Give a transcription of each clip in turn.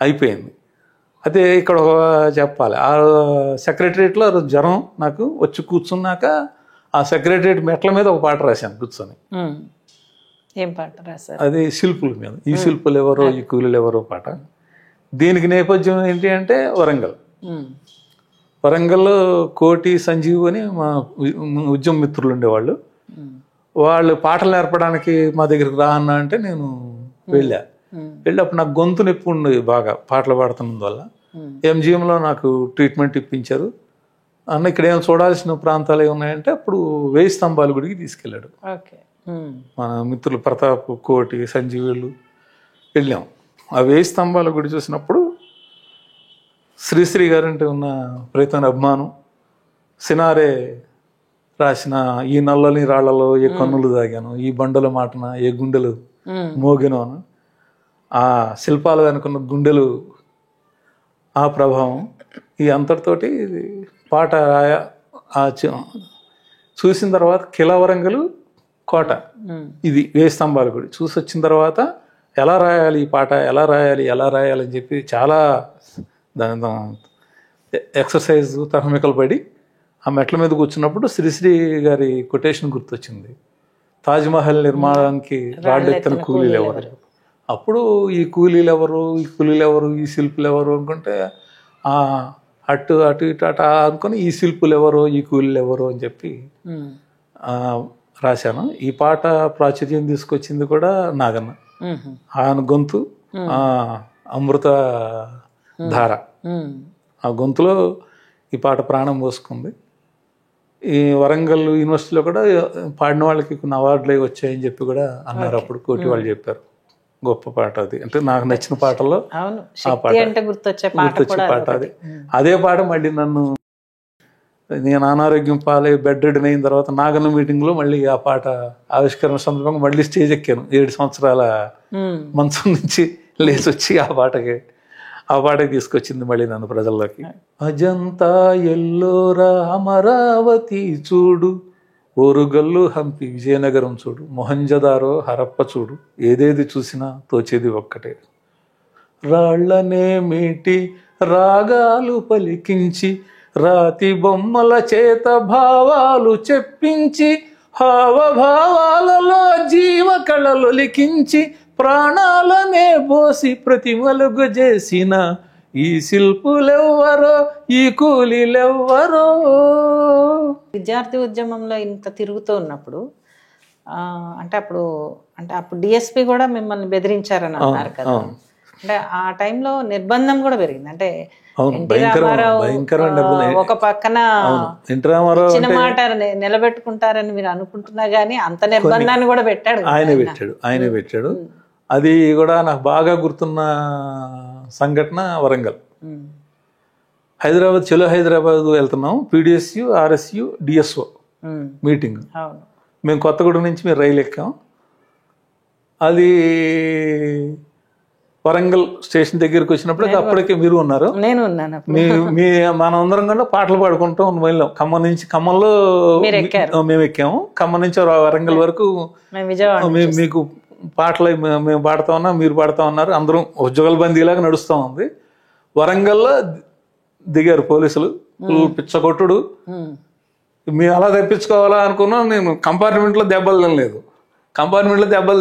అయిపోయింది. అదే ఇక్కడ చెప్పాలి, ఆ సెక్రటరియట్లో జ్వరం నాకు వచ్చి కూర్చున్నాక ఆ సెక్రటరియట్ మెట్ల మీద ఒక పాట రాశాను కూర్చొని. ఏం పాట రాశారు? అది శిల్పుల మీద, ఈ శిల్పులు ఎవరో ఈ కూలీలు ఎవరో పాట. దీనికి నేపథ్యం ఏంటి అంటే వరంగల్. వరంగల్లో కోటి సంజీవ్ అని మా ఉద్యమ మిత్రులు ఉండేవాళ్ళు. వాళ్ళు పాటలు నేర్పడానికి మా దగ్గరికి రా అన్న అంటే నేను వెళ్ళినప్పుడు నాకు గొంతు నొప్పి ఉండేది బాగా పాటలు పాడుతున్నందువల్ల. ఎంజిఎంలో నాకు ట్రీట్మెంట్ ఇప్పించారు. అన్న ఇక్కడ ఏమైనా చూడాల్సిన ప్రాంతాలు ఏమున్నాయంటే అప్పుడు 1000 స్తంభాల గుడికి తీసుకెళ్ళాడు. మన మిత్రులు ప్రతాప్, కోటి, సంజీవులు వెళ్ళాం. ఆ 1000 స్తంభాల గుడి చూసినప్పుడు శ్రీశ్రీ గారంటే ఉన్న ప్రయత్న అభిమానం, సినారే రాసిన ఈ నల్లని రాళ్లలో ఏ కన్నులు దాగాను, ఈ బండల మాటన ఏ గుండెలు మోగిను అని, ఆ శిల్పాలు అనుకున్న గుండెలు, ఆ ప్రభావం, ఈ అంతటితోటి పాట చూసిన తర్వాత కిలవరంగలు కోట, ఇది 1000 స్తంభాల గుడి చూసి వచ్చిన తర్వాత ఎలా రాయాలి ఈ పాట, ఎలా రాయాలి అని చెప్పి చాలా దాని ఎక్సర్సైజ్ తహమికలు పడి ఆ మెట్ల మీద కూర్చున్నప్పుడు శ్రీశ్రీ గారి కొటేషన్ గుర్తొచ్చింది, తాజ్మహల్ నిర్మాణానికి రాళ్ళెత్తన కూలీలు ఎవరు. అప్పుడు ఈ కూలీలు ఎవరు, ఈ శిల్పులు ఎవరు అనుకుంటే అటు అనుకుని ఈ శిల్పులు ఎవరో ఈ కూలీలు ఎవరో అని చెప్పి రాశాను. ఈ పాట ప్రాచుర్యం తీసుకొచ్చింది కూడా నాగన్న. ఆయన గొంతు అమృత ధార, ఆ గొంతులో ఈ పాట ప్రాణం పోసుకుంది. ఈ వరంగల్ యూనివర్సిటీలో కూడా పాడిన వాళ్ళకి కొన్ని అవార్డులు వచ్చాయని చెప్పి కూడా అన్నారు. అప్పుడు కోటి వాళ్ళు చెప్పారు, గొప్ప పాట అది. అంటే నాకు నచ్చిన పాటల్లో ఆ పాట గుర్తొచ్చే పాట అది. అదే పాట మళ్ళీ నేను అనారోగ్యం పాలై బెడ్ రెడ్ అయిన తర్వాత నాగన్న మీటింగ్లో మళ్ళీ ఆ పాట ఆవిష్కరణ సందర్భంగా మళ్ళీ స్టేజ్ ఎక్కాను. 7 సంవత్సరాల మంచం నుంచి లేచి వచ్చి ఆ పాటకి తీసుకొచ్చింది మళ్ళీ నన్ను ప్రజల్లోకి. అజంతా ఎల్లోరా అమరావతి చూడు, ఓరుగల్లు హంపి విజయనగరం చూడు, మొహంజదారో హరప్ప చూడు, ఏదేది చూసినా తోచేది ఒక్కటే, రాళ్లనే మీటి రాగాలు పలికించి రాతి బొమ్మల చేత భావాలు చెప్పించి హావభావాలలో జీవ కళలు లిఖించి ప్రాణాలనే పోసి ప్రతిమలుగు చేసిన ఈ శిల్పులెవ్వరో ఈ కూలీలెవ్వరో. విద్యార్థి ఉద్యమంలో ఇంత తిరుగుతూ ఉన్నప్పుడు అంటే అప్పుడు డిఎస్పి కూడా మిమ్మల్ని బెదిరించారని అన్నారు కదా. అంటే ఆ టైంలో నిర్బంధం కూడా పెరిగింది. అంటే ఒక పక్కన చిన్న మాట నిలబెట్టుకుంటారని మీరు అనుకుంటున్నా గానీ అంత నిర్బంధాన్ని కూడా ఆయనే పెట్టాడు. అది కూడా నాకు బాగా గుర్తున్న సంఘటన వరంగల్. హైదరాబాద్, చలో హైదరాబాద్ వెళ్తున్నాం, పీడిఎస్యు, ఆర్ఎస్యు, డిఎస్ఓ మీటింగ్. మేము కొత్తగూడెం నుంచి మేము రైలు ఎక్కాం. అది వరంగల్ స్టేషన్ దగ్గరికి వచ్చినప్పుడు అప్పటికే మీరు ఉన్నారు, మనందరం కూడా పాటలు పాడుకుంటాం వెళ్ళాం. ఖమ్మంలో మేము ఎక్కాము. ఖమ్మం నుంచి వరంగల్ వరకు మీకు పాటలు మేము పాడుతా ఉన్నాం, మీరు పాడుతూ ఉన్నారు, అందరం ఉజ్జగల్బందీలాగా నడుస్తూ ఉంది. వరంగల్లో దిగారు పోలీసులు, పిచ్చగొట్టుడు. మేము అలా తెప్పించుకోవాలా అనుకున్నాం. నేను కంపార్ట్మెంట్లో దెబ్బలు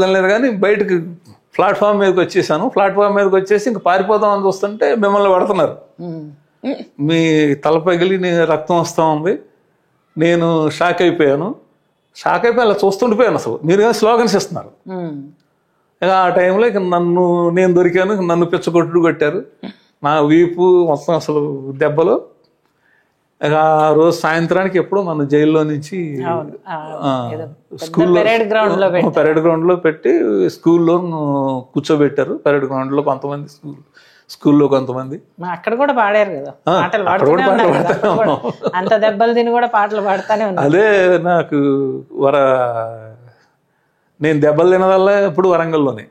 తినలేదు కానీ బయటకు ప్లాట్ఫామ్ మీదకి వచ్చేసాను. ప్లాట్ఫామ్ మీదకి వచ్చేసి ఇంక పారిపోతామని చూస్తుంటే మిమ్మల్ని పడుతున్నారు. మీ తల పగిలి రక్తం వస్తూ ఉంది. నేను షాక్ అయిపోయి అలా చూస్తుండిపోయాను. అసలు మీరు కానీ స్లోగన్స్ ఇస్తున్నారు. ఇక ఆ టైంలో ఇక నేను దొరికాను. నన్ను పిచ్చగొట్టుడు కొట్టారు. నా వీపు మొత్తం అసలు దెబ్బలు. ఇక ఆ రోజు సాయంత్రానికి ఎప్పుడో మన జైల్లో నుంచి పెరేడ్ గ్రౌండ్ లో పెట్టి స్కూల్లో కూర్చోబెట్టారు. పెరేడ్ గ్రౌండ్ లో కొంతమంది, స్కూల్లో కొంతమంది. అక్కడ కూడా పాడారు కదా, అంత దెబ్బలు తిని కూడా పాటలు పాడుతానే ఉన్నారు. అదే నాకు నేను దెబ్బలు తినదల్లా ఎప్పుడు వరంగల్లోనే.